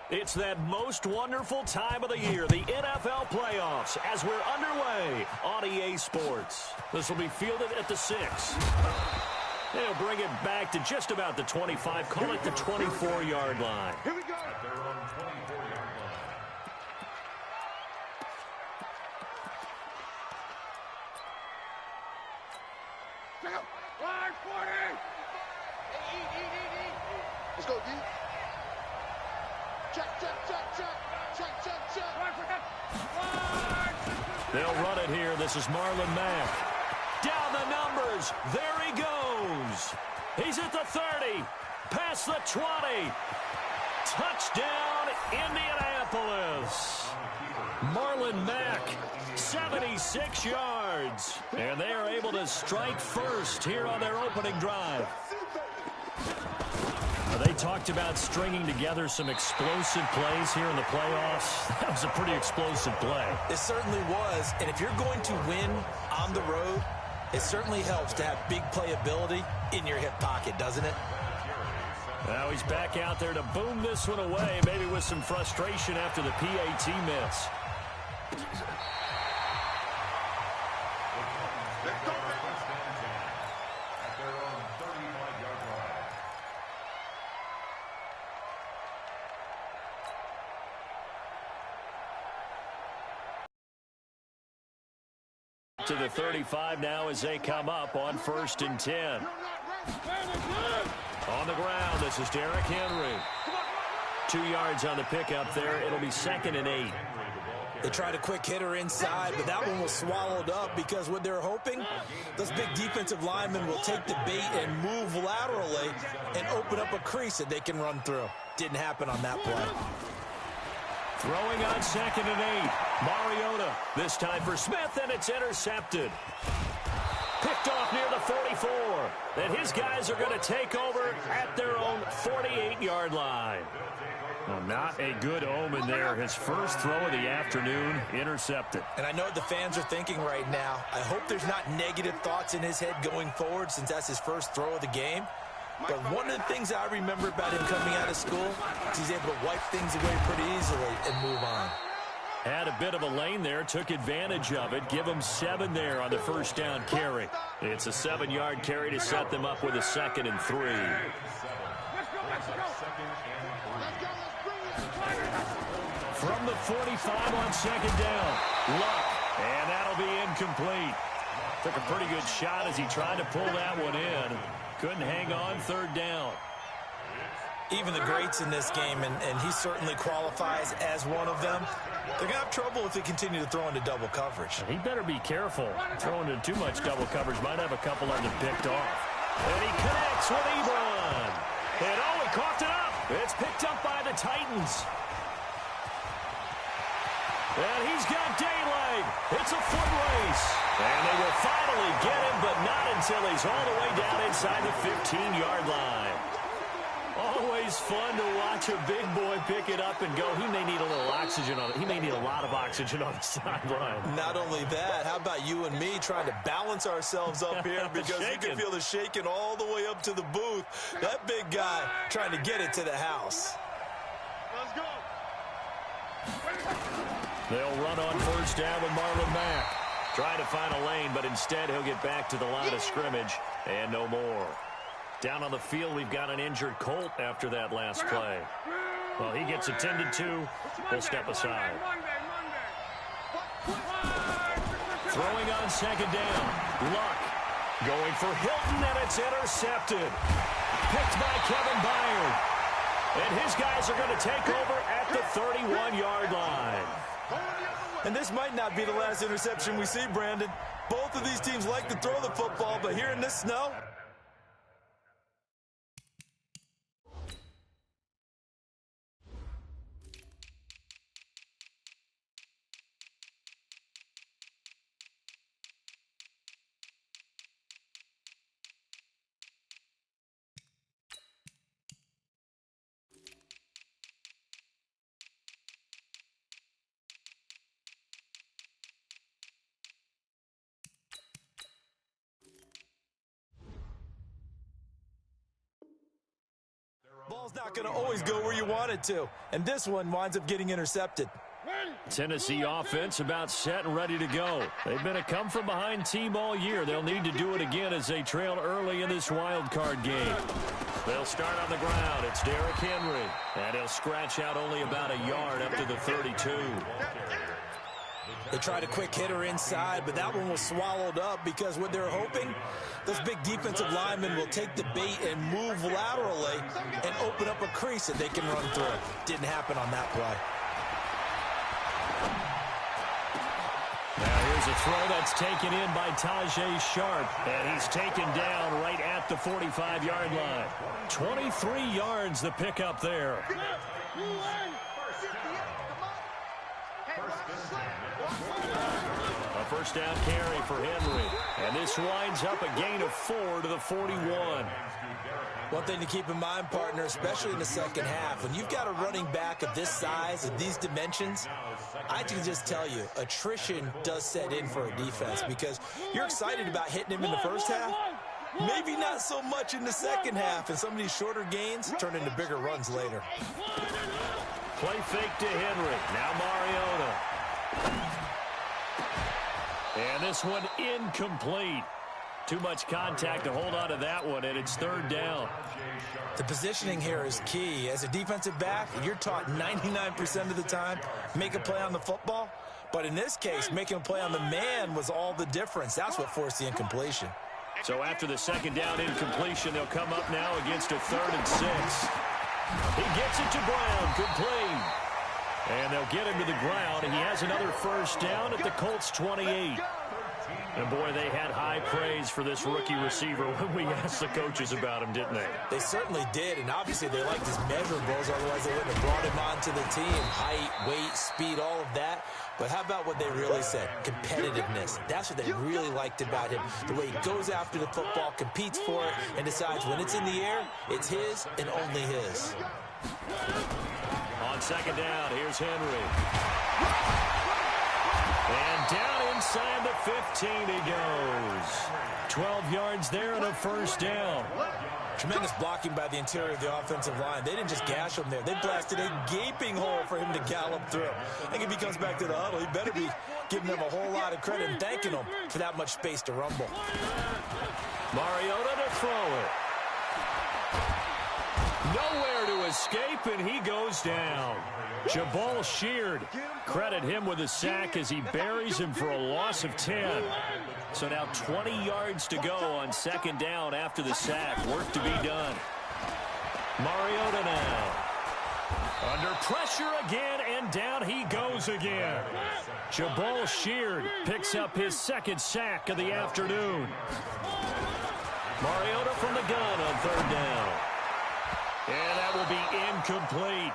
It's that most wonderful time of the year, the NFL playoffs, as we're underway on EA Sports. This will be fielded at the 6. They'll bring it back to just about the 25, call it the 24-yard line. Here we go. At their own 24-yard line. Check out. Line 40. Let's go, D. Check. They'll run it here. This is Marlon Mack. Down the numbers. There he goes. He's at the 30. Past the 20. Touchdown, Indianapolis. Marlon Mack, 76 yards. And they are able to strike first here on their opening drive. They talked about stringing together some explosive plays here in the playoffs. That was a pretty explosive play. It certainly was. And if you're going to win on the road, it certainly helps to have big playability in your hip pocket, doesn't it? Now he's back out there to boom this one away, maybe with some frustration after the PAT miss. To the 35 now as they come up on 1st and 10. On the ground, this is Derrick Henry. 2 yards on the pickup there. It'll be 2nd and 8. They tried a quick hitter inside, but that one was swallowed up because what they're hoping, those big defensive linemen will take the bait and move laterally and open up a crease that they can run through. Didn't happen on that play. Throwing on 2nd and 8. Mariota, this time for Smith, and it's intercepted. Picked off near the 44. And his guys are going to take over at their own 48-yard line. Well, not a good omen there. His first throw of the afternoon, intercepted. And I know what the fans are thinking right now. I hope there's not negative thoughts in his head going forward since that's his first throw of the game. But one of the things I remember about him coming out of school is he's able to wipe things away pretty easily and move on. Had a bit of a lane there, took advantage of it. Give him 7 there on the first down carry. It's a 7-yard carry to set them up with a 2nd and 3. From the 45 on 2nd down. Luck, and that'll be incomplete. Took a pretty good shot as he tried to pull that one in. Couldn't hang on 3rd down. Even the greats in this game, and he certainly qualifies as one of them, they're going to have trouble if they continue to throw into double coverage. He better be careful. Throwing into too much double coverage might have a couple of them picked off. And he connects with Ebron. And oh, he coughed it up. It's picked up by the Titans. And he's got daylight. It's a foot race. And they will finally get him, but not until he's all the way down inside the 15-yard line. Always fun to watch a big boy pick it up and go. He may need a little oxygen on it. He may need a lot of oxygen on the sideline. Not only that, how about you and me trying to balance ourselves up here because you can feel the shaking all the way up to the booth. That big guy trying to get it to the house. Let's go. They'll run on 1st down with Marlon Mack. Trying to find a lane, but instead he'll get back to the line of scrimmage and no more. Down on the field, we've got an injured Colt after that last play. Well, he gets attended to. He'll step aside. Throwing on 2nd down. Luck going for Hilton, and it's intercepted. Picked by Kevin Byard. And his guys are going to take over at the 31-yard line. And this might not be the last interception we see, Brandon. Both of these teams like to throw the football, but here in this snow, not going to always go where you want it to. And this one winds up getting intercepted. Tennessee offense about set and ready to go. They've been a come-from-behind team all year. They'll need to do it again as they trail early in this wild card game. They'll start on the ground. It's Derrick Henry. And he'll scratch out only about a yard up to the 32. They tried a quick hitter inside, but that one was swallowed up because what they're hoping, those big defensive linemen will take the bait and move laterally and open up a crease that they can run through. Didn't happen on that play. Now here's a throw that's taken in by Tajay Sharp, and he's taken down right at the 45-yard line. 23 yards the pickup there. A first down carry for Henry, and this winds up a gain of 4 to the 41. One thing to keep in mind, partner, especially in the second half, when you've got a running back of this size, of these dimensions, I can just tell you, attrition does set in for a defense because you're excited about hitting him in the first half, maybe not so much in the second half, and some of these shorter gains turn into bigger runs later. Play fake to Henry. Now Mariota. And this one incomplete. Too much contact to hold on to that one, and it's third down. The positioning here is key. As a defensive back, you're taught 99% of the time, make a play on the football. But in this case, making a play on the man was all the difference. That's what forced the incompletion. So after the second down incompletion, they'll come up now against a 3rd and 6. He gets it to Brown, complete. And they'll get him to the ground, and he has another first down at the Colts 28. And, boy, they had high praise for this rookie receiver when we asked the coaches about him, didn't they? They certainly did, and obviously they liked his measurables, otherwise they wouldn't have brought him onto the team. Height, weight, speed, all of that. But how about what they really said? Competitiveness. That's what they really liked about him. The way he goes after the football, competes for it, and decides when it's in the air, it's his and only his. On second down, here's Henry. And down inside the 15 he goes. 12 yards there and a first down. Tremendous blocking by the interior of the offensive line. They didn't just gash him there. They blasted a gaping hole for him to gallop through. I think if he comes back to the huddle, he better be giving them a whole lot of credit and thanking them for that much space to rumble. Mariota to throw it. Nowhere to escape, and he goes down. Jabal Sheard, credit him with a sack as he buries him for a loss of 10. So now 20 yards to go on second down after the sack. Work to be done. Mariota now. Under pressure again, and down he goes again. Jabal Sheard picks up his second sack of the afternoon. Mariota from the gun on third down. And that will be incomplete.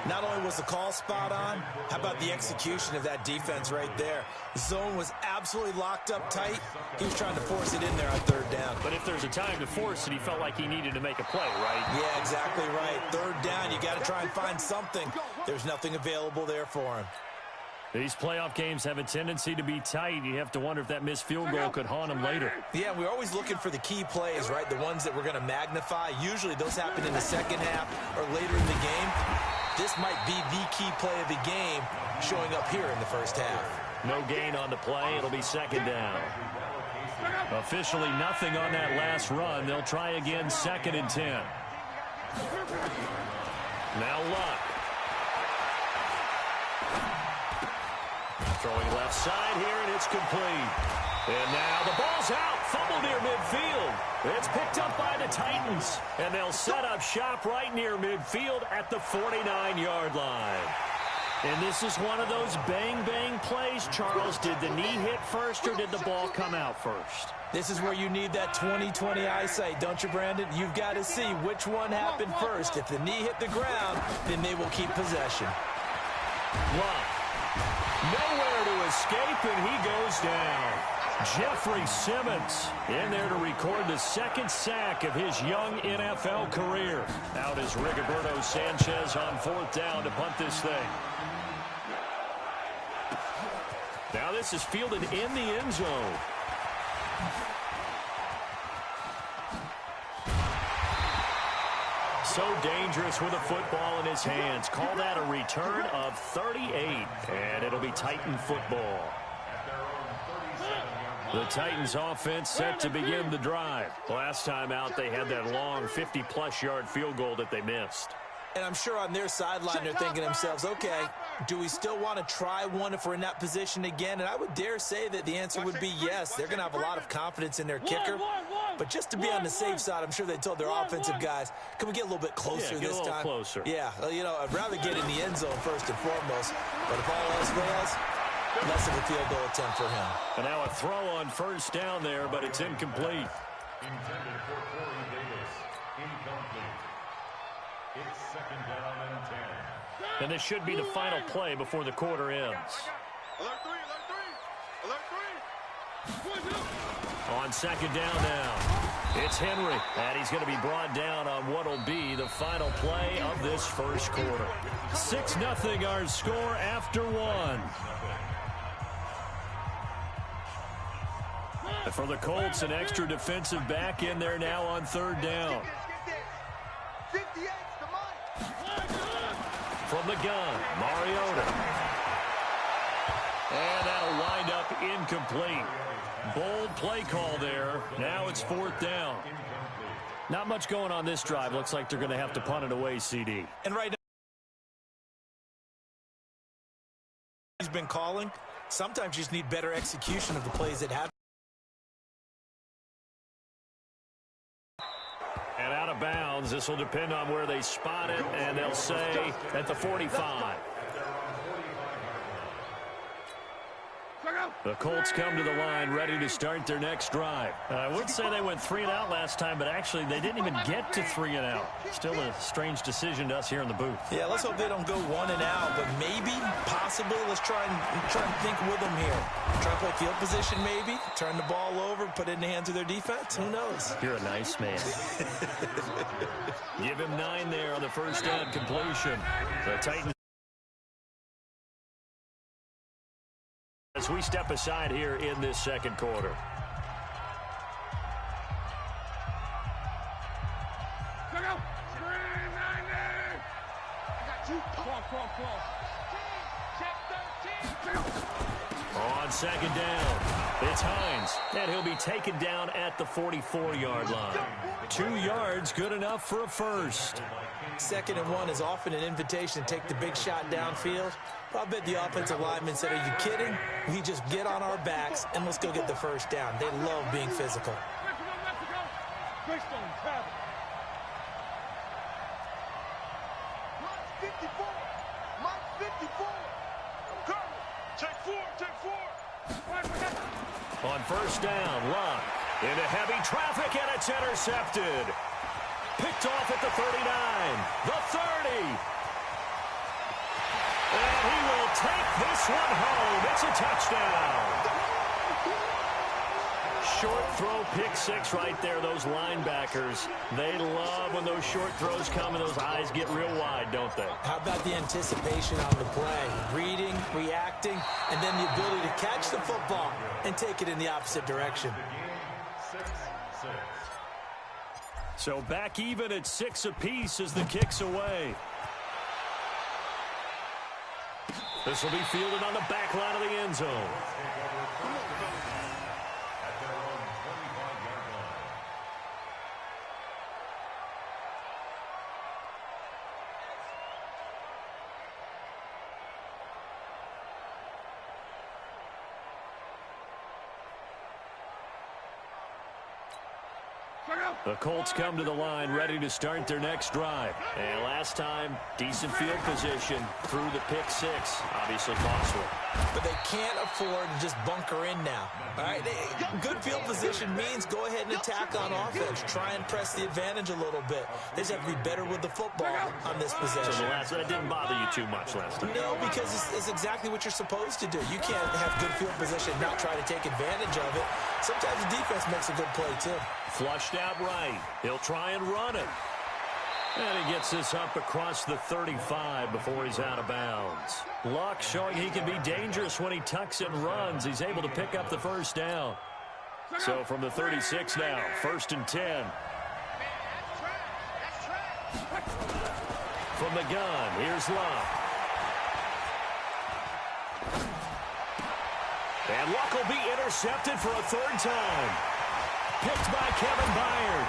Not only was the call spot on, how about the execution of that defense right there? The zone was absolutely locked up tight. He was trying to force it in there on third down. But if there's a time to force it, he felt like he needed to make a play, right? Yeah, exactly right. Third down, you got to try and find something. There's nothing available there for him. These playoff games have a tendency to be tight. You have to wonder if that missed field goal could haunt him later. Yeah, we're always looking for the key plays, right? The ones that we're going to magnify. Usually those happen in the second half or later in the game. This might be the key play of the game showing up here in the first half. No gain on the play. It'll be second down. Officially nothing on that last run. They'll try again, 2nd and 10. Now Luck. Throwing left side here, and it's complete. And now the ball's out. Fumble near midfield. It's picked up by the Titans. And they'll set up shop right near midfield at the 49-yard line. And this is one of those bang-bang plays, Charles. Did the knee hit first, or did the ball come out first? This is where you need that 20/20 eyesight, don't you, Brandon? You've got to see which one happened first. If the knee hit the ground, then they will keep possession. Luck. Nowhere to escape, and he goes down. Jeffrey Simmons in there to record the second sack of his young NFL career. Out is Rigoberto Sanchez on 4th down to punt this thing. Now this is fielded in the end zone. So dangerous with a football in his hands. Call that a return of 38, and it'll be Titan football. The Titans offense set to begin the drive. Last time out, they had that long 50-plus yard field goal that they missed. And I'm sure on their sideline they're thinking to themselves, okay, do we still want to try one if we're in that position again? And I would dare say that the answer would be yes. They're going to have a lot of confidence in their kicker. But just to be on the safe side, I'm sure they told their offensive guys, can we get a little bit closer this time? Get a little closer. Yeah, you know, I'd rather get in the end zone first and foremost. But if all else fails, less of a field goal attempt for him. And now a throw on first down there, but it's incomplete. Intended for Corey Davis. Incomplete. It's second down and 10. And this should be the final play before the quarter ends. Alert three, alert three, alert three. On second down now, it's Henry, and he's going to be brought down on what will be the final play of this first quarter. 6-0 our score after one. For the Colts, an extra defensive back in there now on third down. From the gun, Mariota. And that'll wind up incomplete. Bold play call there. Now it's fourth down. Not much going on this drive. Looks like they're going to have to punt it away, CD. And right now, he's been calling. Sometimes you just need better execution of the plays that happen. And out of bounds. This will depend on where they spot it, and they'll say at the 45. The Colts come to the line ready to start their next drive. I would say they went 3 and out last time, but actually they didn't even get to 3 and out. Still a strange decision to us here in the booth. Yeah, let's hope they don't go 1 and out, but maybe, possibly, let's try and think with them here. Try to play field position maybe, turn the ball over, put it in the hands of their defense. Who knows? You're a nice man. Give him 9 there on the first down completion. The Titans. As we step aside here in this second quarter. Check out. Screen 90. I got you. Cross. Check 13. On second down, it's Hines, and he'll be taken down at the 44-yard line. 2 yards, good enough for a first. 2nd and 1 is often an invitation to take the big shot downfield. I bet the offensive lineman said, are you kidding? We just get on our backs and let's go get the first down. They love being physical. Mike 54. Take four. On first down, Luck into heavy traffic, and it's intercepted. Picked off at the 39, the 30. And he will take this one home. It's a touchdown. Short throw, pick 6 right there. Those linebackers, they love when those short throws come and those eyes get real wide, don't they? How about the anticipation on the play? Reading, reacting, and then the ability to catch the football and take it in the opposite direction. 6-6. So back even at 6 apiece as the kick's away. This will be fielded on the back line of the end zone. The Colts come to the line ready to start their next drive. And last time, decent field position through the pick 6. Obviously costly. But they can't afford to just bunker in now. All right, good field position means go ahead and attack on offense. Try and press the advantage a little bit. They just have to be better with the football on this possession. So that didn't bother you too much last time? No, because it's exactly what you're supposed to do. You can't have good field position and not try to take advantage of it. Sometimes the defense makes a good play, too. Flushed out right. He'll try and run it. And he gets this up across the 35 before he's out of bounds. Luck showing he can be dangerous when he tucks and runs. He's able to pick up the first down. So from the 36 now, 1st and 10. From the gun, here's Luck. And Luck will be intercepted for a third time. Picked by Kevin Byard.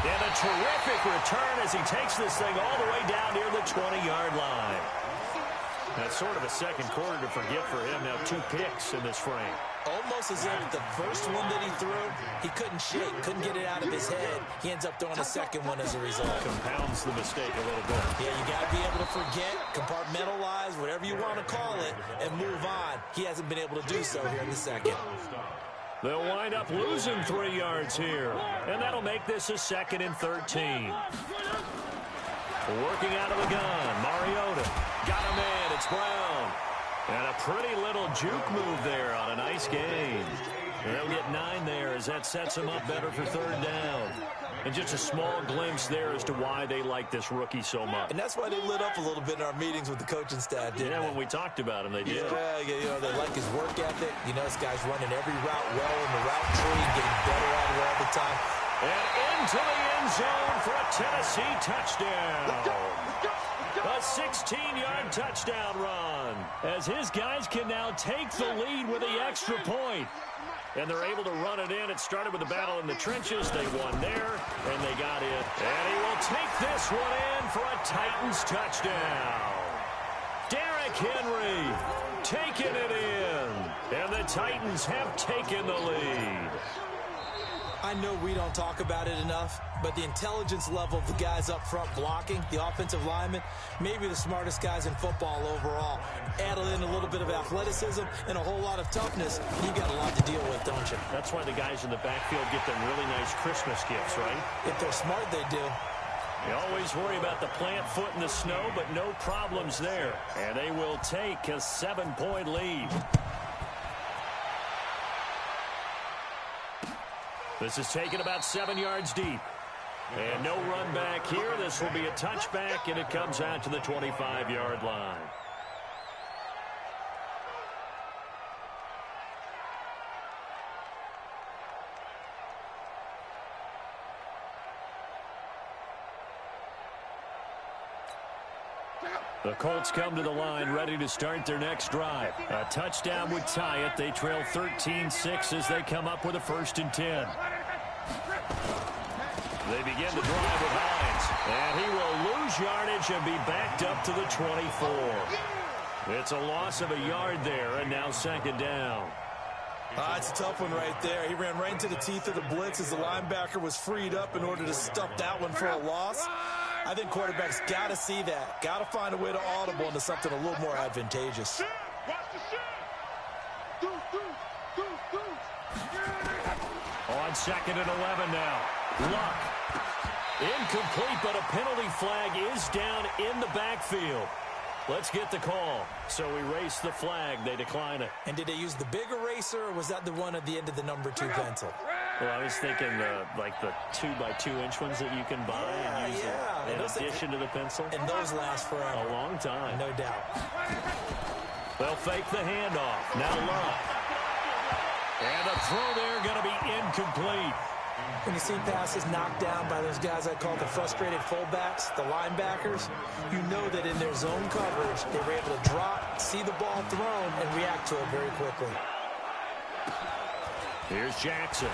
And a terrific return as he takes this thing all the way down near the 20-yard line. That's sort of a second quarter to forget for him. Now 2 picks in this frame. Almost as if the first one that he threw, he couldn't shake, couldn't get it out of his head. He ends up throwing a second one as a result. Compounds the mistake a little bit. Yeah, you got to be able to forget, compartmentalize, whatever you want to call it, and move on. He hasn't been able to do so here in the second. They'll wind up losing 3 yards here. And that'll make this a 2nd and 13. Working out of the gun, Mariota. Got a man, it's Brown. And a pretty little juke move there on a nice gain. And they'll get 9 there as that sets them up better for 3rd down. And just a small glimpse there as to why they like this rookie so much. And that's why they lit up a little bit in our meetings with the coaching staff, didn't they? When we talked about him, they did. Yeah, you know, they like his work ethic. You know, this guy's running every route well in the route tree, getting better at it all the time. And into the end zone for a Tennessee touchdown. A 16-yard touchdown run as his guys can now take the lead with the extra point. And they're able to run it in. It started with a battle in the trenches. They won there, and they got it. And he will take this one in for a Titans touchdown. Derrick Henry taking it in. And the Titans have taken the lead. I know we don't talk about it enough, but the intelligence level of the guys up front blocking, the offensive linemen, maybe the smartest guys in football overall. Add in a little bit of athleticism and a whole lot of toughness, you got a lot to deal with, don't you? That's why the guys in the backfield get them really nice Christmas gifts, right? If they're smart, they do. They always worry about the plant foot in the snow, but no problems there. And they will take a 7-point lead. This is taken about 7 yards deep. And no run back here. This will be a touchback, and it comes out to the 25-yard line. The Colts come to the line ready to start their next drive. A touchdown would tie it. They trail 13-6 as they come up with a 1st and 10. They begin the drive with Hines. And he will lose yardage and be backed up to the 24. It's a loss of a yard there, and now 2nd down. It's a tough one right there. He ran right into the teeth of the blitz as the linebacker was freed up in order to stuff that one for a loss. I think quarterbacks got to see that. Got to find a way to audible into something a little more advantageous. On 2nd and 11 now. Luck. Incomplete, but a penalty flag is down in the backfield. Let's get the call. So erase the flag. They decline it. And did they use the big eraser, or was that the one at the end of the number 2 pencil? Well, I was thinking like the 2x2-inch ones that you can buy and use in addition to the pencil. And those last forever. A long time. No doubt. They'll fake the handoff. Now Luck. And a throw there going to be incomplete. When you see passes knocked down by those guys I call the frustrated fullbacks, the linebackers, you know that in their zone coverage, they were able to drop, see the ball thrown, and react to it very quickly. Here's Jackson.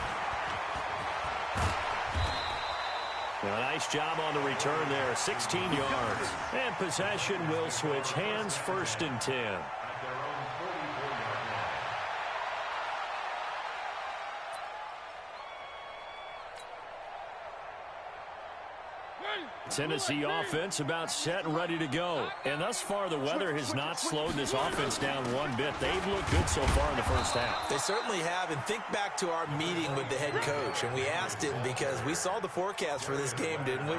A nice job on the return there, 16 yards. And possession will switch hands, 1st and 10. Tennessee offense about set and ready to go. And thus far, the weather has not slowed this offense down one bit. They've looked good so far in the first half. They certainly have. And think back to our meeting with the head coach. And we asked him because we saw the forecast for this game, didn't we?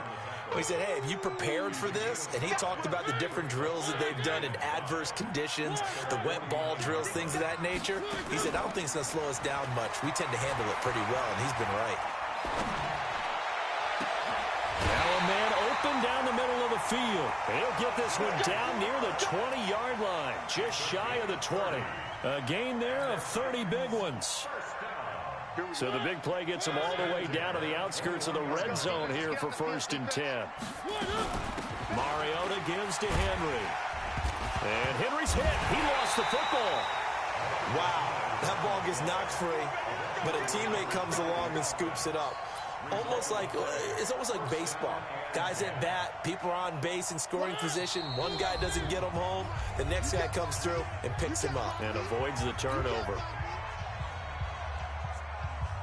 We said, hey, have you prepared for this? And he talked about the different drills that they've done in adverse conditions, the wet ball drills, things of that nature. He said, I don't think it's going to slow us down much. We tend to handle it pretty well, and he's been right. Now a man open down the middle of the field. He'll get this one down near the 20-yard line, just shy of the 20. A gain there of 30 big ones. So the big play gets him all the way down to the outskirts of the red zone here for 1st and 10. Mariota gives to Henry. And Henry's hit. He lost the football. Wow, that ball gets knocked free, but a teammate comes along and scoops it up. It's almost like baseball. Guys at bat, people are on base in scoring position. One guy doesn't get him home. The next guy comes through and picks him up. And avoids the turnover.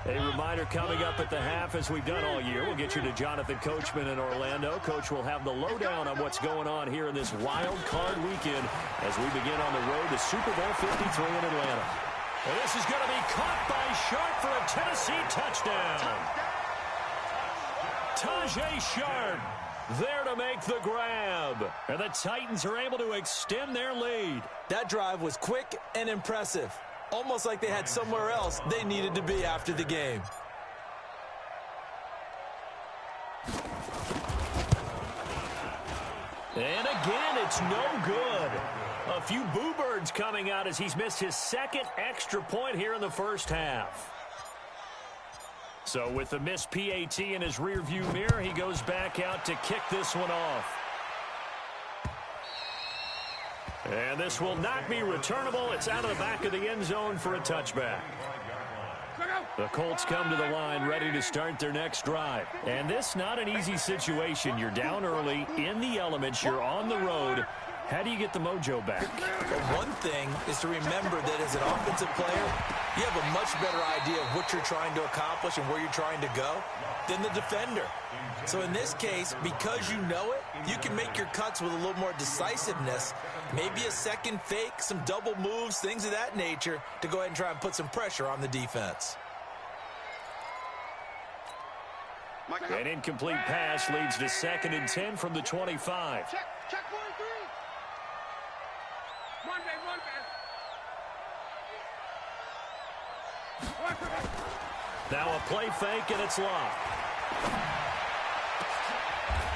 A reminder coming up at the half, as we've done all year. We'll get you to Jonathan Coachman in Orlando. Coach will have the lowdown on what's going on here in this wild card weekend as we begin on the road to Super Bowl 53 in Atlanta. And this is going to be caught by Sharp for a Tennessee touchdown. Tajay Sharp there to make the grab. And the Titans are able to extend their lead. That drive was quick and impressive. Almost like they had somewhere else they needed to be after the game. And again, it's no good. A few boo birds coming out as he's missed his second extra point here in the first half. So with the missed PAT in his rearview mirror, he goes back out to kick this one off. And this will not be returnable. It's out of the back of the end zone for a touchback. The Colts come to the line ready to start their next drive. And this not an easy situation. You're down early, in the elements, you're on the road. How do you get the mojo back? Well, one thing is to remember that as an offensive player, you have a much better idea of what you're trying to accomplish and where you're trying to go than the defender. So in this case, because you know it, you can make your cuts with a little more decisiveness, maybe a second fake, some double moves, things of that nature, to go ahead and try and put some pressure on the defense. An incomplete pass leads to 2nd and 10 from the 25. Check 1 and 3. Run, baby. Now a play fake, and it's locked.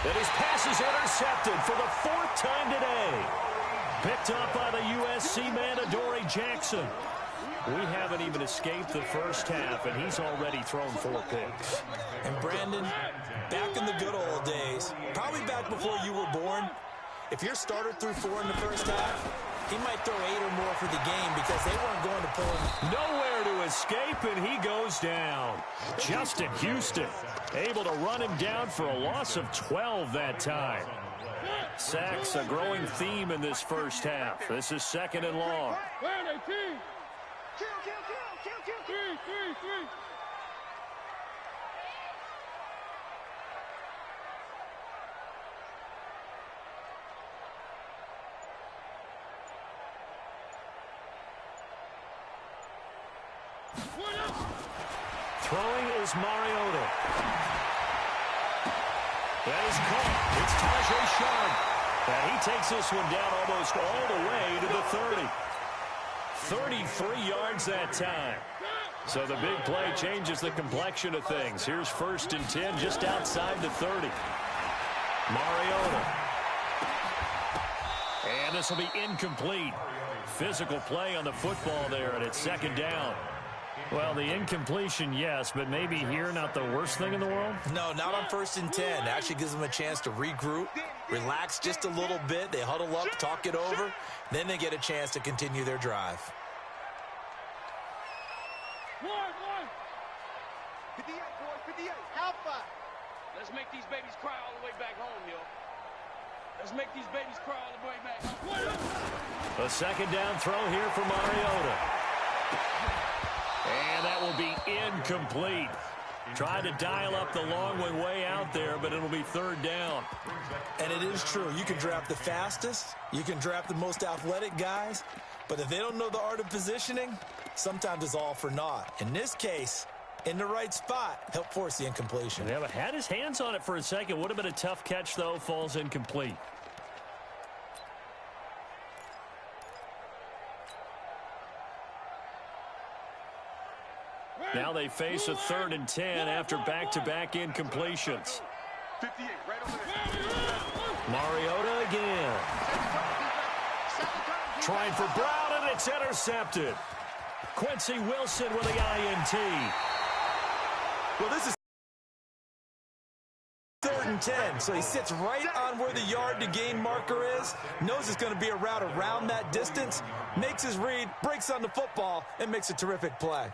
And his pass is intercepted for the 4th time today. Picked up by the USC man, Adoree Jackson. We haven't even escaped the first half, and he's already thrown 4 picks. And Brandon, back in the good old days, probably back before you were born, if your starter threw 4 in the first half, he might throw 8 or more for the game because they weren't going to pull him. Nowhere to escape, and he goes down. Justin Houston able to run him down for a loss of 12 that time. Sacks a growing theme in this first half. This is 2nd and long. Three. Throwing is Mariota. That is caught. It's Tajay Sharp. And he takes this one down almost all the way to the 30. 33 yards that time. So the big play changes the complexion of things. Here's 1st and 10 just outside the 30. Mariota. And this will be incomplete. Physical play on the football there, and it's 2nd down. Well, the incompletion, yes, but maybe here not the worst thing in the world? No, not on 1st and 10. It actually gives them a chance to regroup, relax just a little bit. They huddle up, talk it over. Then they get a chance to continue their drive. 58, boys, 58. Alpha. Let's make these babies cry all the way back home, yo. Let's make these babies cry all the way back home. A 2nd down throw here for Mariota. And that will be incomplete. Tried to dial up the long one way out there, but it'll be 3rd down. And it is true. You can draft the fastest. You can draft the most athletic guys. But if they don't know the art of positioning, sometimes it's all for naught. In this case, in the right spot, help force the incompletion. Yeah, but had his hands on it for a second. Would have been a tough catch, though. Falls incomplete. Now they face a 3rd and 10 after back-to-back incompletions. 58, right over there. Mariota again. Trying for Brown, and it's intercepted. Quincy Wilson with the INT. Well, this is 3rd and and 10. So he sits right on where the yard-to-gain marker is, knows it's going to be a route around that distance, makes his read, breaks on the football, and makes a terrific play.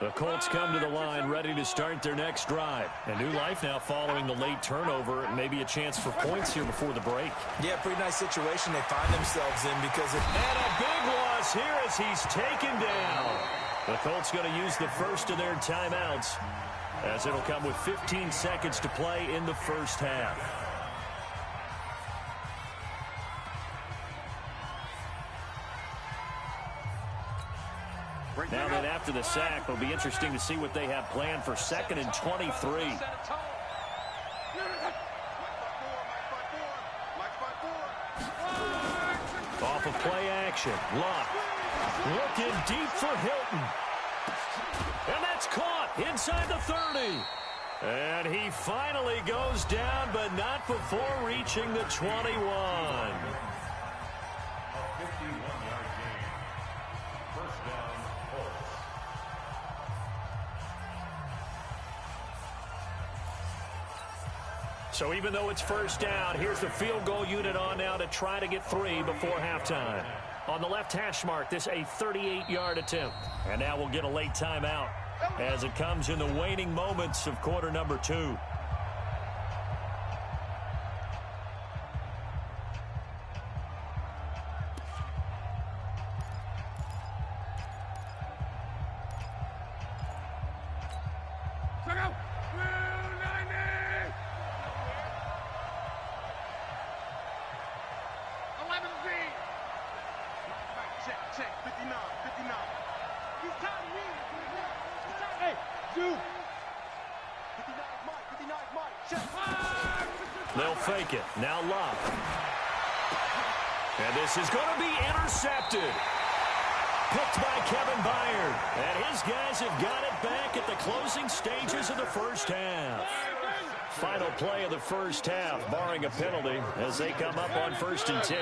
The Colts come to the line ready to start their next drive. A new life now following the late turnover, and maybe a chance for points here before the break. Yeah, pretty nice situation they find themselves in because of... And a big loss here as he's taken down. The Colts going to use the first of their timeouts as it'll come with 15 seconds to play in the first half. Now then, after the sack, it'll be interesting to see what they have planned for 2nd and 23. Off of play action. Luck looking deep for Hilton. And that's caught inside the 30. And he finally goes down, but not before reaching the 21. So even though it's first down, here's the field goal unit on now to try to get 3 before halftime. On the left hash mark, this a 38-yard attempt. And now we'll get a late timeout as it comes in the waning moments of quarter number 2. They'll fake it. Now Luck. And this is going to be intercepted. Picked by Kevin Byard. And his guys have got it back at the closing stages of the first half. Final play of the first half, barring a penalty, as they come up on 1st and 10.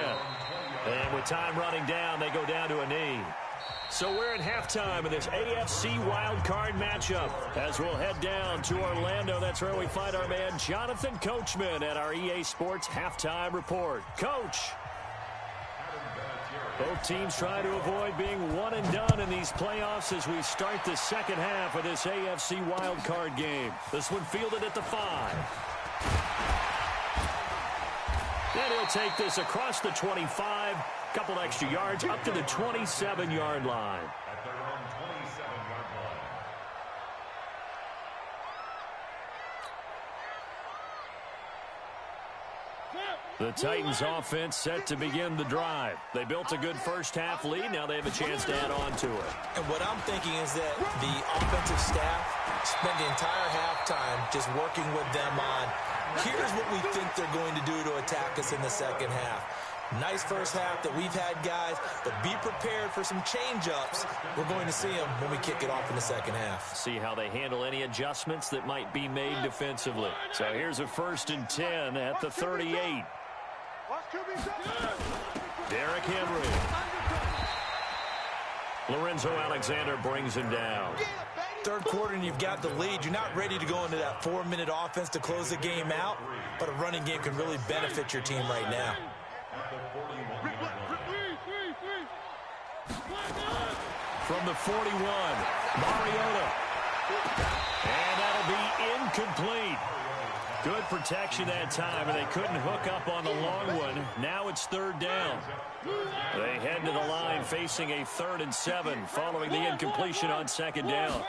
And with time running down, they go down to a knee. So we're at halftime of this AFC wildcard matchup as we'll head down to Orlando. That's where we find our man Jonathan Coachman at our EA Sports Halftime Report. Coach, both teams try to avoid being one and done in these playoffs as we start the second half of this AFC wildcard game. This one fielded at the 5. And he'll take this across the 25. Couple extra yards up to the 27-yard line. At their own 27-yard line. The Titans offense set to begin the drive. They built a good first half lead. Now they have a chance to add on to it. And what I'm thinking is that the offensive staff spent the entire halftime just working with them on, here's what we think they're going to do to attack us in the second half. Nice first half that we've had, guys, but be prepared for some change-ups. We're going to see them when we kick it off in the second half. See how they handle any adjustments that might be made defensively. So here's a 1st and 10 at the 38. Derrick Henry. Lorenzo Alexander brings him down. Third quarter and you've got the lead. You're not ready to go into that 4-minute offense to close the game out, but a running game can really benefit your team right now. From the 41, Mariota. And that'll be incomplete. Good protection that time, and they couldn't hook up on the long one. Now it's 3rd down. They head to the line facing a 3rd and 7 following the incompletion on 2nd down.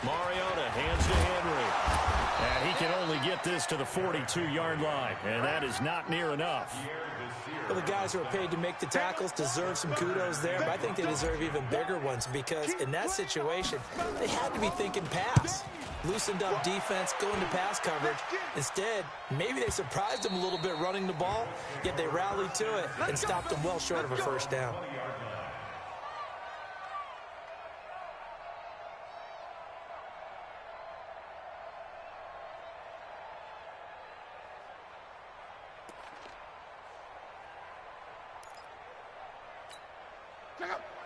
Mariota hands to Henry. And he can only get this to the 42-yard line, and that is not near enough. Well, the guys who are paid to make the tackles deserve some kudos there, but I think they deserve even bigger ones because in that situation, they had to be thinking pass. Loosened up defense, going to pass coverage. Instead, maybe they surprised them a little bit running the ball, yet they rallied to it and stopped them well short of a first down.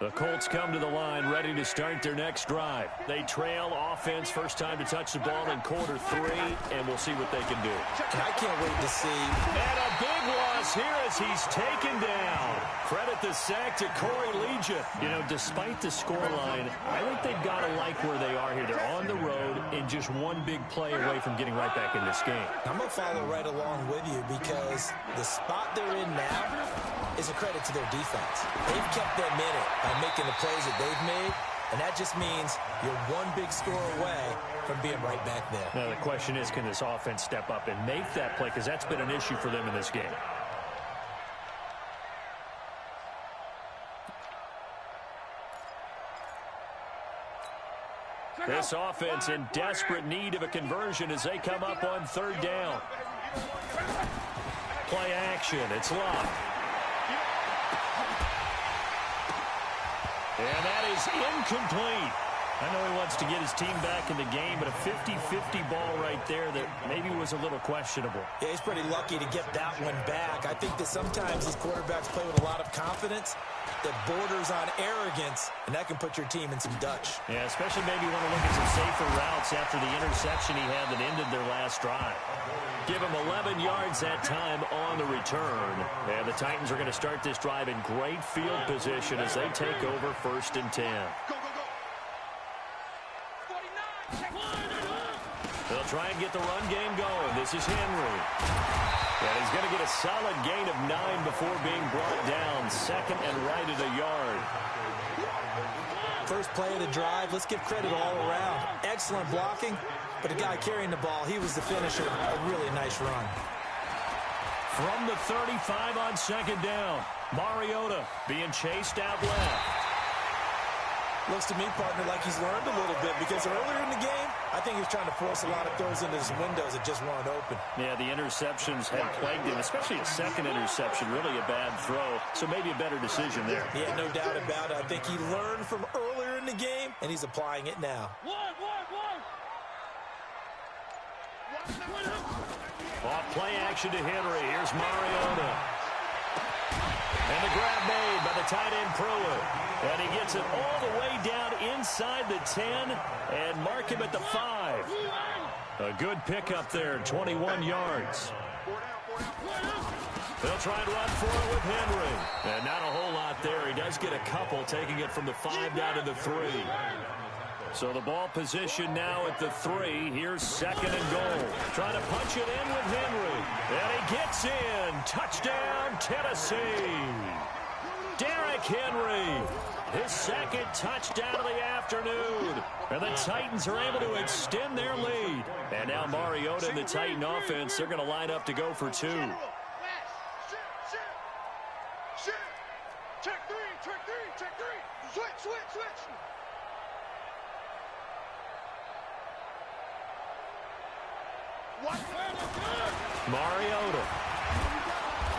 The Colts come to the line, ready to start their next drive. They trail offense, first time to touch the ball in quarter 3, and we'll see what they can do. I can't wait to see. And a big loss here as he's taken down. Credit the sack to Corey Legion. You know, despite the scoreline, I think they've got to like where they are here. They're on the road and just one big play away from getting right back in this game. I'm going to follow right along with you because the spot they're in now is a credit to their defense. They've kept them in it by making the plays that they've made, and that just means you're one big score away from being right back there. Now, the question is, can this offense step up and make that play? Because that's been an issue for them in this game. This offense in desperate need of a conversion as they come up on third down. Play action. It's locked. And that is incomplete. I know he wants to get his team back in the game, but a 50-50 ball right there that maybe was a little questionable. Yeah, he's pretty lucky to get that one back. I think that sometimes these quarterbacks play with a lot of confidence that borders on arrogance, and that can put your team in some Dutch. Yeah, especially maybe want to look at some safer routes after the interception he had that ended their last drive. Give him 11 yards that time on the return. And the Titans are going to start this drive in great field position as they take over 1st and 10. They'll try and get the run game going. This is Henry. And he's going to get a solid gain of 9 before being brought down. 2nd and right at a yard. First play of the drive. Let's give credit all around. Excellent blocking. But the guy carrying the ball, he was the finisher. A really nice run. From the 35 on 2nd down. Mariota being chased out left. Looks to me, partner, like he's learned a little bit because earlier in the game, I think he was trying to force a lot of throws into his windows that just weren't open. Yeah, the interceptions had plagued him, especially a second interception, really a bad throw. So maybe a better decision there. Yeah, no doubt about it. I think he learned from earlier in the game, and he's applying it now. Off play action to Henry. Here's Mariota. And the grab made by the tight end Pruitt. And he gets it all the way down inside the 10 and mark him at the 5. A good pickup there, 21 yards. They'll try and run for it with Henry. And not a whole lot there. He does get a couple, taking it from the 5 down to the 3. So the ball position now at the 3. Here's 2nd and goal. Trying to punch it in with Henry. And he gets in. Touchdown, Tennessee. Derrick Henry. His 2nd touchdown of the afternoon. And the Titans are able to extend their lead. And now Mariota and the Titan offense, they're going to line up to go for 2. Check 3. Switch. Mariota.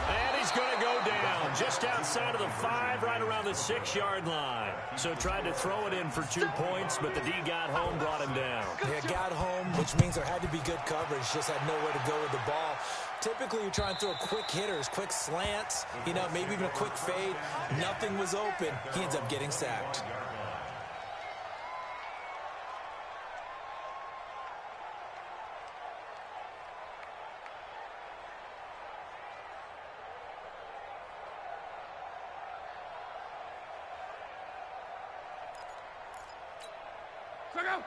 And he's going to go down just outside of the 5, right around the 6-yard line. So tried to throw it in for 2 points, but the D got home, brought him down. Yeah, got home, which means there had to be good coverage. Just had nowhere to go with the ball. Typically, you're trying to throw quick hitters, quick slants, maybe even a quick fade. Nothing was open. He ends up getting sacked.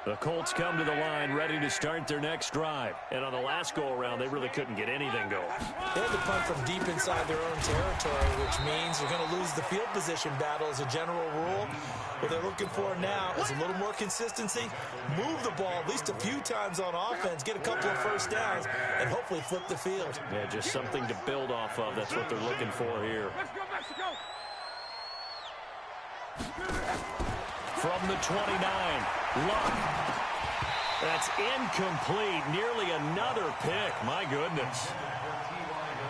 The Colts come to the line, ready to start their next drive. And on the last go-around, they really couldn't get anything going. They had to punt from deep inside their own territory, which means they're going to lose the field position battle as a general rule. What they're looking for now is a little more consistency, move the ball at least a few times on offense, get a couple of first downs, and hopefully flip the field. Yeah, just something to build off of. That's what they're looking for here. From the 29, Luck. That's incomplete. Nearly another pick. My goodness.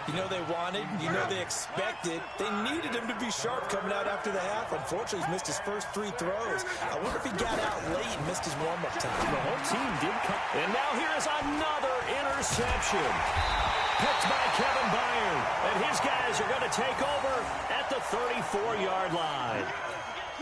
They wanted, they expected. They needed him to be sharp coming out after the half. Unfortunately, he's missed his first 3 throws. I wonder if he got out late and missed his warm-up time. The whole team did come. And now here's another interception. Picked by Kevin Byard. And his guys are going to take over at the 34-yard line.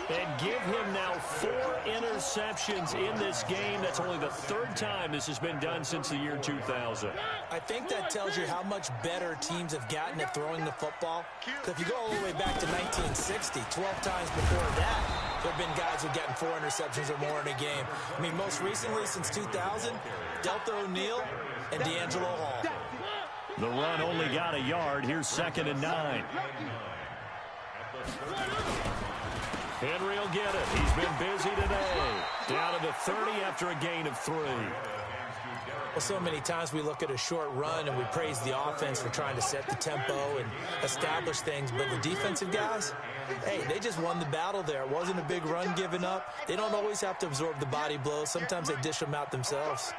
And give him now 4 interceptions in this game. That's only the 3rd time this has been done since the year 2000. I think that tells you how much better teams have gotten at throwing the football. Because if you go all the way back to 1960, 12 times before that, there have been guys who've gotten 4 interceptions or more in a game. I mean, most recently, since 2000, Delta O'Neal and D'Angelo Hall. The run only got a yard. Here's 2nd and 9. Henry will get it. He's been busy today. Down to the 30 after a gain of 3. Well, so many times we look at a short run and we praise the offense for trying to set the tempo and establish things, but the defensive guys, hey, they just won the battle there. It wasn't a big run given up. They don't always have to absorb the body blows. Sometimes they dish them out themselves.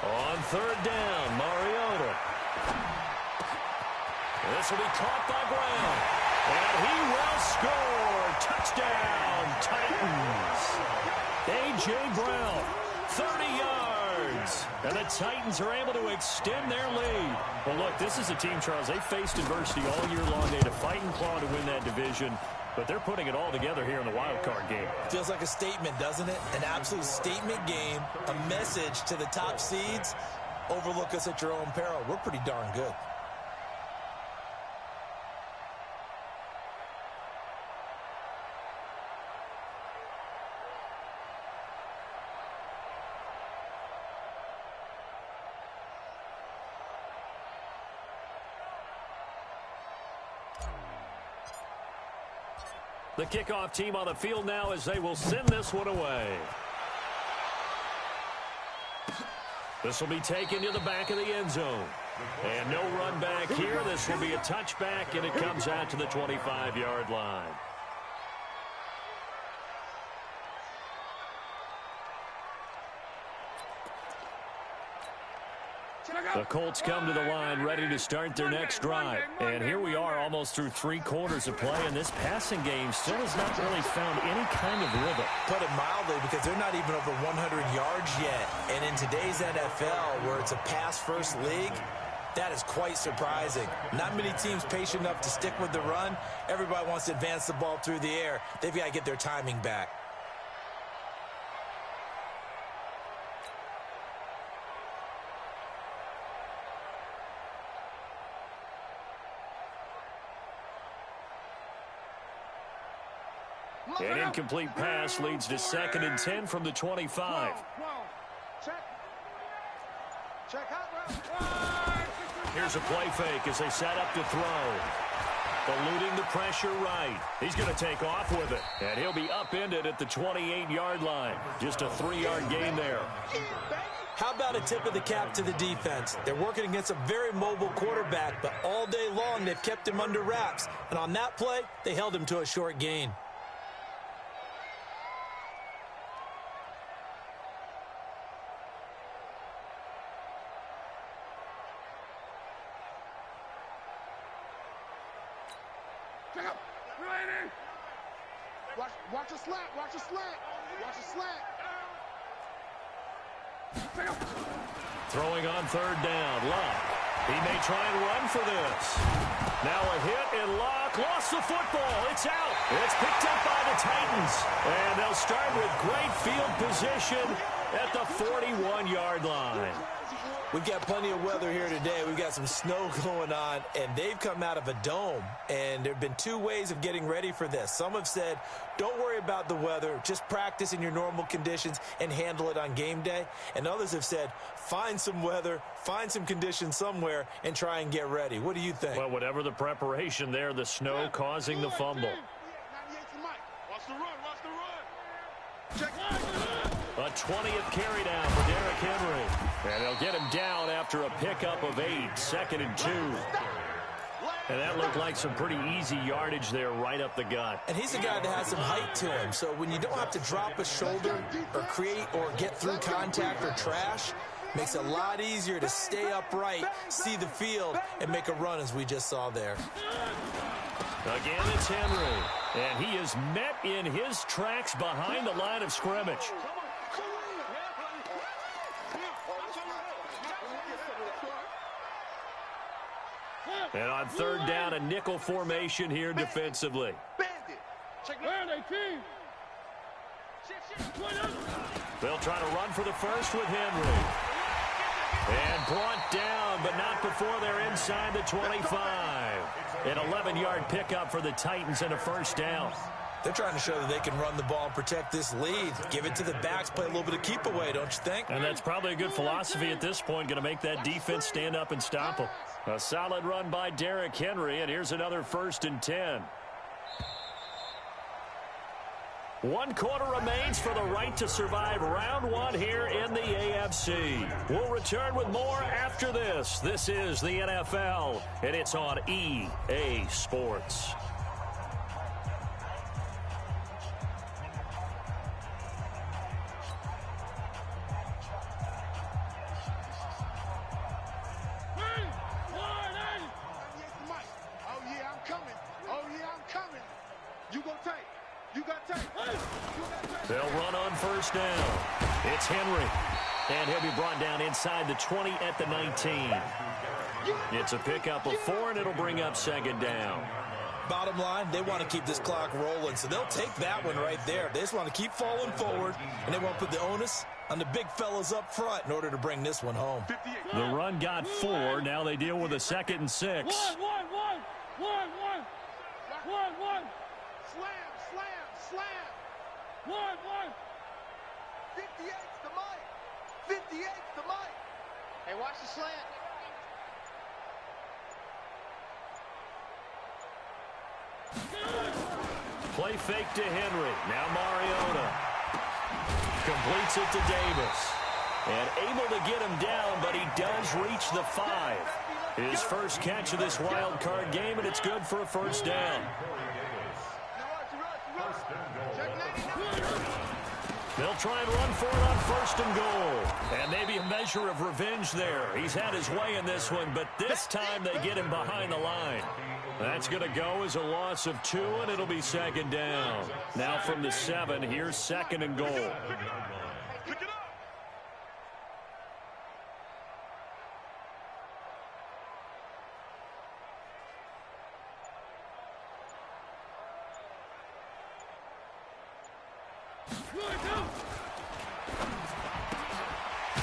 On 3rd down, Mariota. This will be caught by Brown. And he will score. Touchdown, Titans. A.J. Brown, 30 yards. And the Titans are able to extend their lead. Well, look, this is a team, Charles. They faced adversity all year long. They had to fight and claw to win that division. But they're putting it all together here in the wild card game. Feels like a statement, doesn't it? An absolute statement game, a message to the top seeds. Overlook us at your own peril. We're pretty darn good. The kickoff team on the field now as they will send this one away. This will be taken to the back of the end zone. And no run back here. This will be a touchback, and it comes out to the 25-yard line. The Colts come to the line ready to start their next drive. And here we are almost through 3 quarters of play, and this passing game still has not really found any kind of rhythm. Put it mildly, because they're not even over 100 yards yet. And in today's NFL, where it's a pass-first league, that is quite surprising. Not many teams patient enough to stick with the run. Everybody wants to advance the ball through the air. They've got to get their timing back. An incomplete pass leads to 2nd and 10 from the 25. Here's a play fake as they set up to throw. Eluding the pressure right. He's going to take off with it. And he'll be upended at the 28-yard line. Just a 3-yard gain there. How about a tip of the cap to the defense? They're working against a very mobile quarterback, but all day long they've kept him under wraps. And on that play, they held him to a short gain. Watch a slant. Watch a slant. Watch a slant. Throwing on 3rd down. Luck. He may try and run for this. Now a hit, and Luck lost the football. It's out. It's picked up by the Titans. And they'll start with great field position at the 41-yard line. We've got plenty of weather here today. We've got some snow going on, and they've come out of a dome. And there have been 2 ways of getting ready for this. Some have said, don't worry about the weather. Just practice in your normal conditions and handle it on game day. And others have said, find some weather, find some conditions somewhere, and try and get ready. What do you think? Well, whatever the preparation there, the snow causing the fumble. Watch the run. Watch the run. Check. A 20th carry down for Derrick Henry. And they'll get him down after a pickup of 8, 2nd and 2. And that looked like some pretty easy yardage there right up the gut. And he's a guy that has some height to him. So when you don't have to drop a shoulder or create or get through contact or trash, makes it a lot easier to stay upright, see the field, and make a run as we just saw there. Again, it's Henry. And he is met in his tracks behind the line of scrimmage. And on third down, a nickel formation here defensively. They'll try to run for the first with Henry. And brought down, but not before they're inside the 25. An 11-yard pickup for the Titans and a first down. They're trying to show that they can run the ball and protect this lead. Give it to the backs, play a little bit of keep away, don't you think? And that's probably a good philosophy at this point, going to make that defense stand up and stop them. A solid run by Derrick Henry, and here's another 1st and 10. 1 quarter remains for the right to survive round 1 here in the AFC. We'll return with more after this. This is the NFL, and it's on EA Sports. They'll run on first down. It's Henry. And he'll be brought down inside the 20 at the 19. It's a pickup of 4, and it'll bring up 2nd down. Bottom line, they want to keep this clock rolling, so they'll take that one right there. They just want to keep falling forward, and they want to put the onus on the big fellas up front in order to bring this one home. The run got 4. Now they deal with a 2nd and 6. One. Slam. 58's the mic. 58's the mic. Hey, watch the slant. Play fake to Henry. Now Mariota completes it to Davis. And able to get him down, but he does reach the 5. His first catch of this wild card game, and it's good for a first down. They'll try and run for it on 1st and goal. And maybe a measure of revenge there. He's had his way in this one, but this time they get him behind the line. That's going to go as a loss of 2, and it'll be 2nd down. Now from the 7, here's 2nd and goal.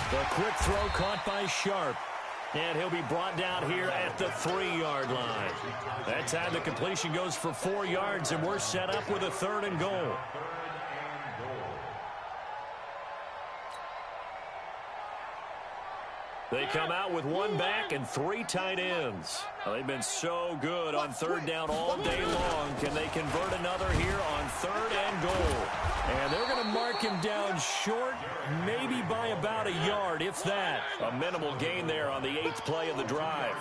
The quick throw caught by Sharp. And he'll be brought down here at the 3-yard line. That time the completion goes for 4 yards, and we're set up with a 3rd and goal. They come out with 1 back and 3 tight ends. Well, they've been so good on 3rd down all day long. Can they convert another here on 3rd and goal? And they're going to mark him down short, maybe by about a yard, if that. A minimal gain there on the 8th play of the drive.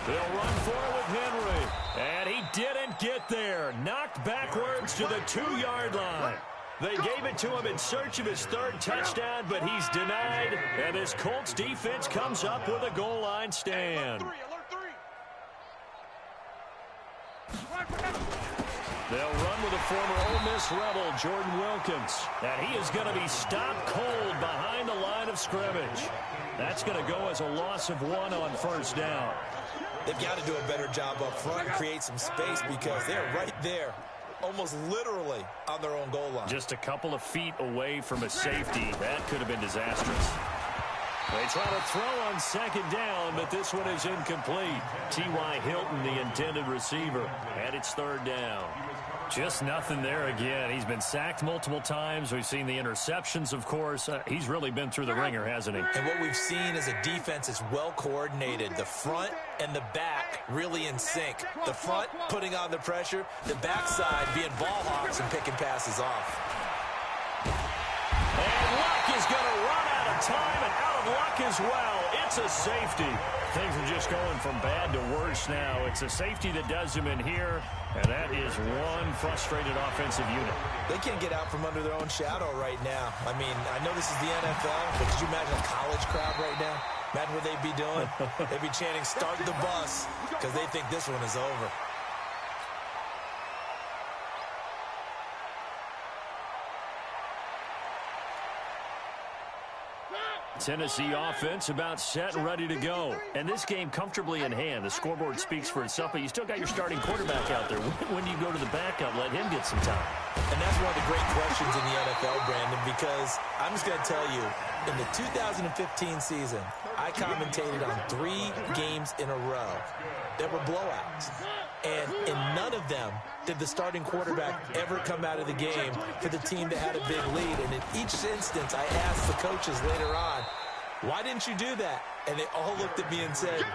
They'll run for it with Henry. And he didn't get there. Knocked backwards to the 2-yard line. They gave it to him in search of his 3rd touchdown, but he's denied. And this Colts defense comes up with a goal line stand. They'll run with a former Ole Miss Rebel, Jordan Wilkins. And he is going to be stopped cold behind the line of scrimmage. That's going to go as a loss of 1 on 1st down. They've got to do a better job up front and create some space because they're right there, almost literally on their own goal line. Just a couple of feet away from a safety. That could have been disastrous. They try to throw on 2nd down, but this one is incomplete. T.Y. Hilton, the intended receiver, and it's 3rd down. Just nothing there again. He's been sacked multiple times. We've seen the interceptions, of course. He's really been through the ringer, hasn't he? And what we've seen is a defense that's well coordinated. The front and the back really in sync. The front putting on the pressure, the backside being ball hawks and picking passes off. And Luck is going to run out of time and out of luck as well. It's a safety. Things are just going from bad to worse now. It's a safety that does him in here, and that is one frustrated offensive unit. They can't get out from under their own shadow right now. I mean, I know this is the NFL, but could you imagine a college crowd right now? Imagine what they'd be doing. They'd be chanting, "Start the bus," because they think this one is over. Tennessee offense about set and ready to go. And this game comfortably in hand. The scoreboard speaks for itself, but you still got your starting quarterback out there. When do you go to the backup, let him get some time? And that's one of the great questions in the NFL, Brandon, because I'm just going to tell you, in the 2015 season, I commentated on 3 games in a row that were blowouts. And in none of them did the starting quarterback ever come out of the game for the team that had a big lead. And in each instance, I asked the coaches later on, why didn't you do that? And they all looked at me and said,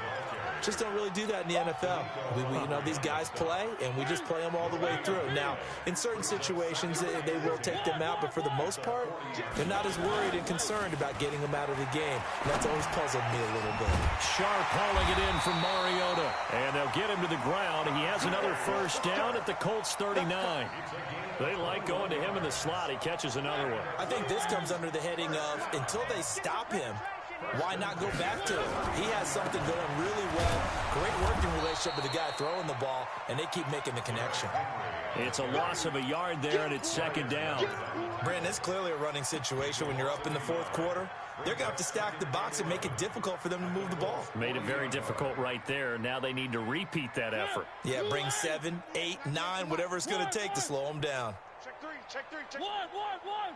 just don't really do that in the NFL. These guys play, and we just play them all the way through. Now, in certain situations, they will take them out, but for the most part, they're not as worried and concerned about getting them out of the game. And that's always puzzled me a little bit. Sharp hauling it in from Mariota, and they'll get him to the ground. He has another first down at the Colts 39. They like going to him in the slot. He catches another one. I think this comes under the heading of, until they stop him, why not go back to him? He has something going really well. Great working relationship with the guy throwing the ball, and they keep making the connection. It's a loss of a yard there, and it's second down. Brandon, it's clearly a running situation when you're up in the fourth quarter. They're going to have to stack the box and make it difficult for them to move the ball. Made it very difficult right there. Now they need to repeat that effort. Yeah, bring 7, 8, 9, whatever it's going to take to slow them down. Check three. One.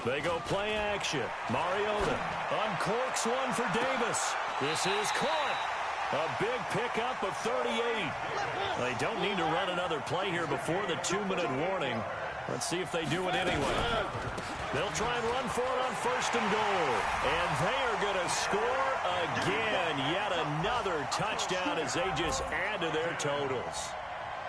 They go play action. Mariota uncorks one for Davis. This is caught. A big pickup of 38. They don't need to run another play here before the 2-minute warning. Let's see if they do it anyway. They'll try and run for it on first and goal. And they are going to score again. Yet another touchdown as they just add to their totals.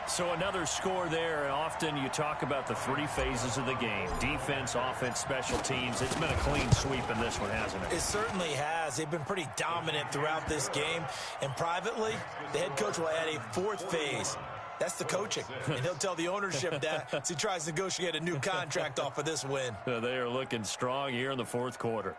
So another score there, and often you talk about the 3 phases of the game. Defense, offense, special teams. It's been a clean sweep in this one, hasn't it? It certainly has. They've been pretty dominant throughout this game. And privately, the head coach will add a 4th phase. That's the coaching. And he'll tell the ownership that as he tries to negotiate a new contract off of this win. They are looking strong here in the fourth quarter.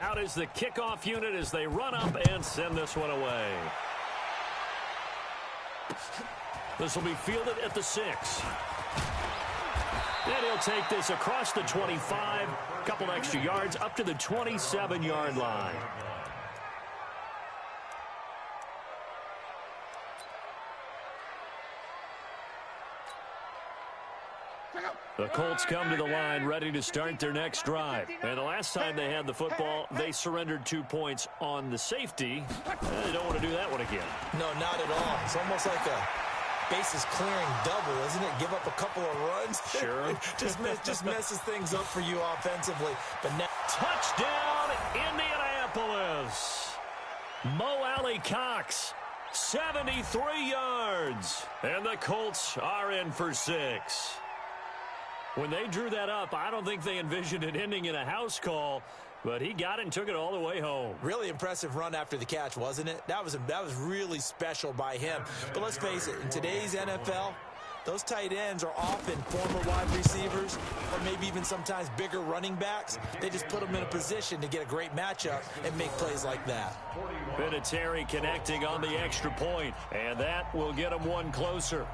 Out is the kickoff unit as they run up and send this one away. This will be fielded at the 6. And he'll take this across the 25, a couple extra yards up to the 27-yard line. The Colts come to the line ready to start their next drive. And the last time they had the football, they surrendered 2 points on the safety. They don't want to do that one again. No, not at all. It's almost like a bases clearing double, isn't it? Give up a couple of runs. Sure. just messes things up for you offensively. But now, touchdown, Indianapolis. Mo Alley-Cox, 73 yards. And the Colts are in for 6. When they drew that up, I don't think they envisioned it ending in a house call, but he got it and took it all the way home. Really impressive run after the catch, wasn't it? That was really special by him. But let's face it, in today's NFL, those tight ends are often former wide receivers or maybe even sometimes bigger running backs. They just put them in a position to get a great matchup and make plays like that. Vinatieri connecting on the extra point, and that will get him one closer.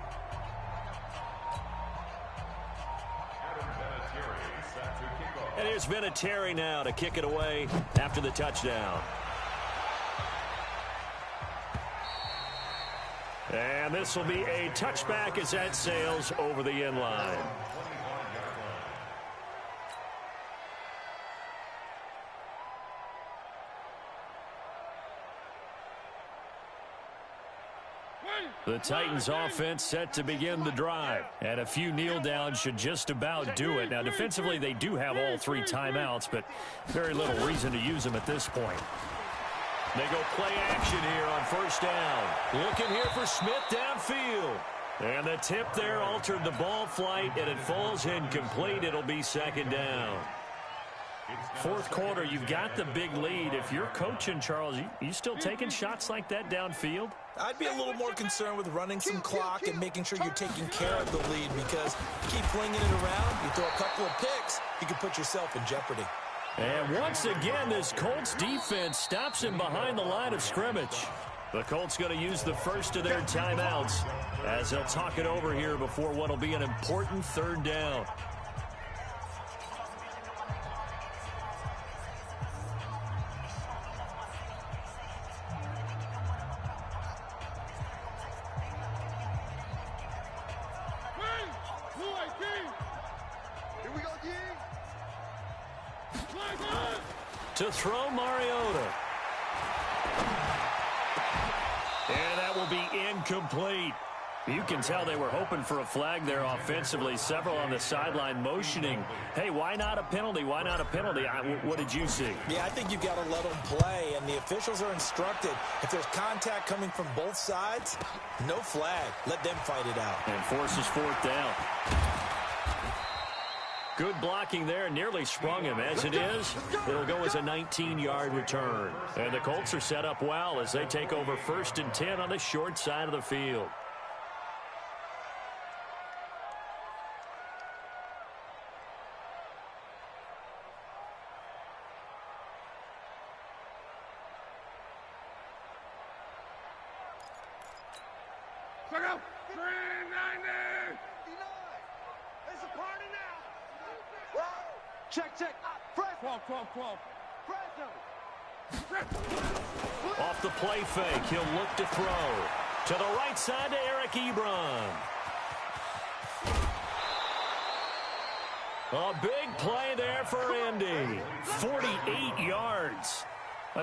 And here's Vinatieri now to kick it away after the touchdown. And this will be a touchback as that sails over the end line. The Titans offense set to begin the drive. And a few kneel downs should just about do it. Now, defensively, they do have all 3 timeouts, but very little reason to use them at this point. They go play action here on first down. Looking here for Smith downfield. And the tip there altered the ball flight, and it falls incomplete. It'll be second down. Fourth quarter, you've got the big lead. If you're coaching, Charles, you still taking shots like that downfield? I'd be a little more concerned with running some clock and making sure you're taking care of the lead, because you keep flinging it around, you throw a couple of picks, you can put yourself in jeopardy. And once again, this Colts defense stops him behind the line of scrimmage. The Colts going to use the first of their timeouts as they'll talk it over here before what will be an important third down. To throw, Mariota. And that will be incomplete. You can tell they were hoping for a flag there offensively. Several on the sideline motioning, hey, why not a penalty? Why not a penalty? What did you see? Yeah, I think you've got to let them play, and the officials are instructed. If there's contact coming from both sides, no flag. Let them fight it out. And forces fourth down. Good blocking there, nearly sprung him. As it is, it'll go as a 19-yard return. And the Colts are set up well as they take over 1st and 10 on the short side of the field. Check out. 390. It's a party now. Check. Press. 12. Press him. Off the play fake, he'll look to throw. To the right side to Eric Ebron. A big play there for Indy. 48 yards.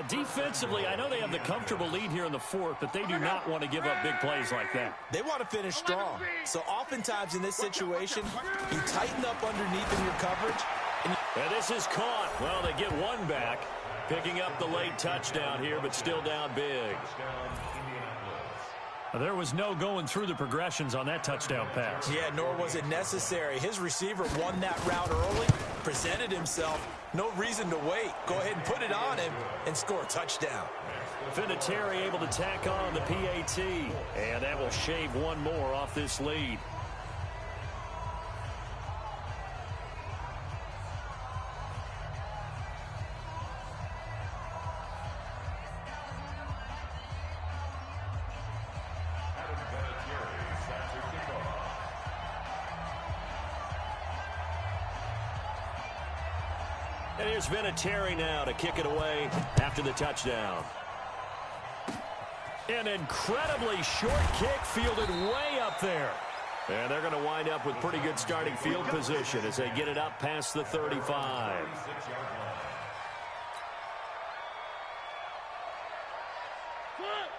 Defensively, I know they have the comfortable lead here in the fourth, but they do not want to give up big plays like that. They want to finish strong. So oftentimes in this situation, you tighten up underneath in your coverage. And this is caught. Well, they get one back, picking up the late touchdown here, but still down big. There was no going through the progressions on that touchdown pass. Yeah, nor was it necessary. His receiver won that route early, presented himself. No reason to wait. Go ahead and put it on him and score a touchdown. Vinatieri able to tack on the PAT, and that will shave one more off this lead. And here's Vinatieri now to kick it away after the touchdown. An incredibly short kick fielded way up there. And they're going to wind up with pretty good starting field position as they get it up past the 35.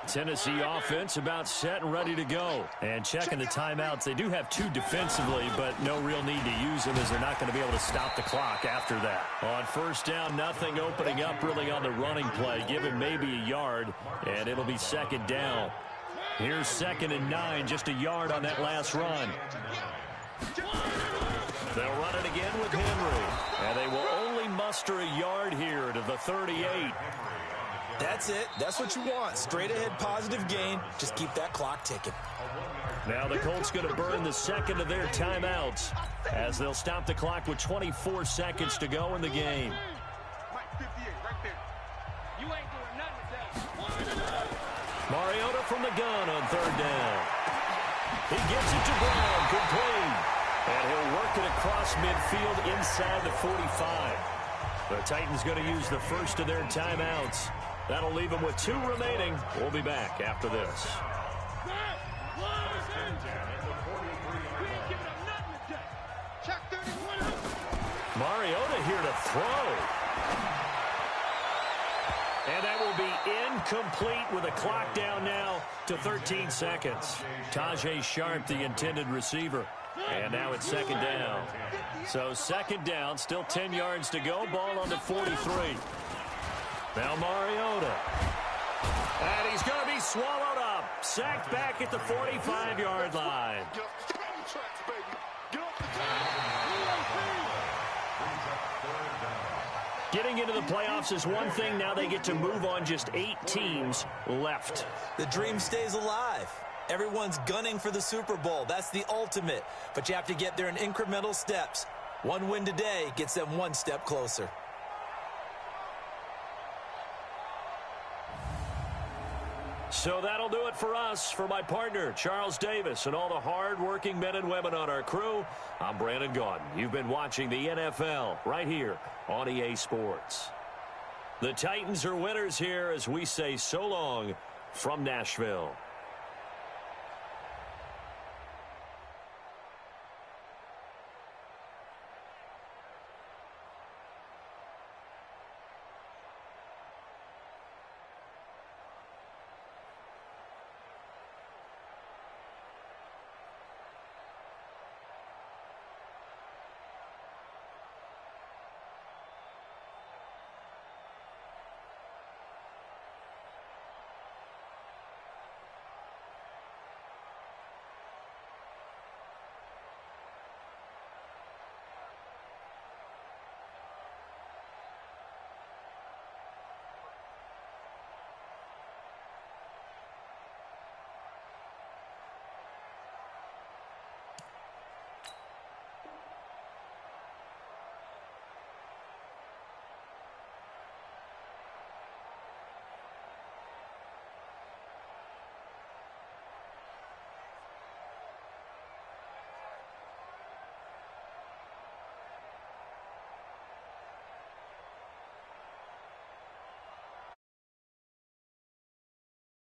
Tennessee offense about set and ready to go. And checking the timeouts. They do have 2 defensively, but no real need to use them as they're not going to be able to stop the clock after that. On first down, nothing opening up really on the running play. Give him maybe a yard, and it'll be 2nd down. Here's 2nd and 9, just a yard on that last run. They'll run it again with Henry. And they will only muster a yard here to the 38. That's it. That's what you want. Straight ahead positive gain. Just keep that clock ticking. Now the Colts going to burn the 2nd of their timeouts as they'll stop the clock with 24 seconds to go in the game. Mariota from the gun on 3rd down. He gets it to Brown, complete. And he'll work it across midfield inside the 45. The Titans going to use the first of their timeouts. That'll leave them with 2 remaining. We'll be back after this. Mariota here to throw. And that will be incomplete with a clock down now to 13 seconds. Tajay Sharp, the intended receiver. And now it's 2nd down. So 2nd down, still 10 yards to go. Ball on the 43. Now Mariota. And he's going to be swallowed up. Sacked back at the 45-yard line. Getting into the playoffs is one thing. Now they get to move on. Just 8 teams left. The dream stays alive. Everyone's gunning for the Super Bowl. That's the ultimate. But you have to get there in incremental steps. One win today gets them one step closer. So that'll do it for us. For my partner, Charles Davis, and all the hard-working men and women on our crew, I'm Brandon Gaudin. You've been watching the NFL right here on EA Sports. The Titans are winners here as we say so long from Nashville.